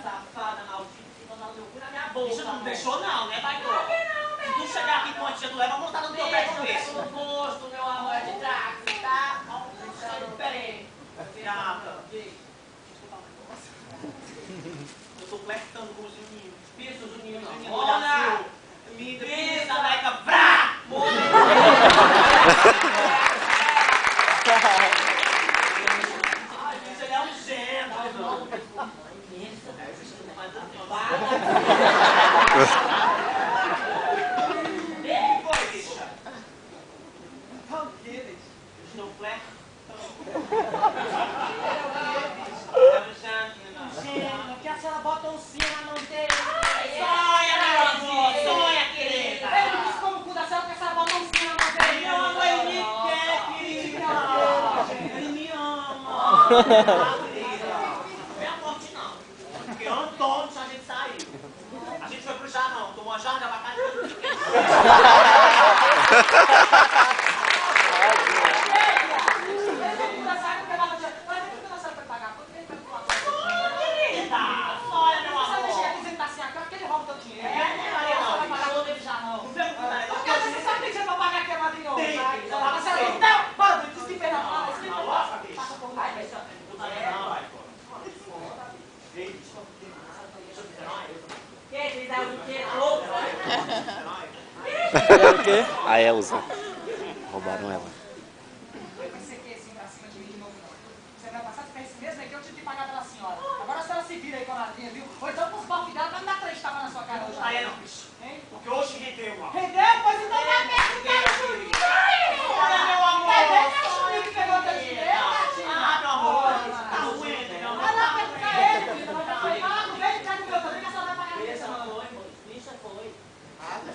Safada, maldita, você mandar o meu cu na minha boca. Isso não deixou não, né, Baitola? Se tu chegar aqui com a tia do Leva, montar no teu pé com isso. No gosto, meu amor, é de táxi, tá? Pera aí. Pirata. Deixa eu falar um negócio. Eu tô flertando com os meninos. Pisa os meninos. Olha! Me pisa, leca, vrá! Ai, isso ele é um gênio. Estou flertando. Que a senhora bota um sim na mão dele. Sonha, meu amor, sonha, querida. Ele disse como o cu da senhora que a senhora bota um sim na mão dele. Ele ama, ele me quer, querida. Ele me ama. Não é a morte, não. Porque Antônio, a gente saiu. A gente foi pro jarrão, tomou uma jarra de abacate. O quê? A Elza. Roubaram ela. Você quer assim pra cima de mim de novo, não? Você vai passar, você pensa mesmo, é que eu tive que pagar pela senhora. Agora a senhora se vira aí com a madrinha, viu? Ou então com os bofos dela pra me dar 3 tapas na sua cara hoje. Aí é não, bicho. Hein? Porque hoje rendeu, mano. Rendeu? Pois então vai perto do cara, Juninho. Olha, meu amor. É bem que é o Juninho que pegou o teu dinheiro, Martina. Ah, meu amor. Tá ruim, não. Vai lá perguntar ele, filho. Não vai perguntar. Ah, não vem ficar com o meu também, que a senhora vai pagar. Essa não foi, moço. Isso foi. Ah, não.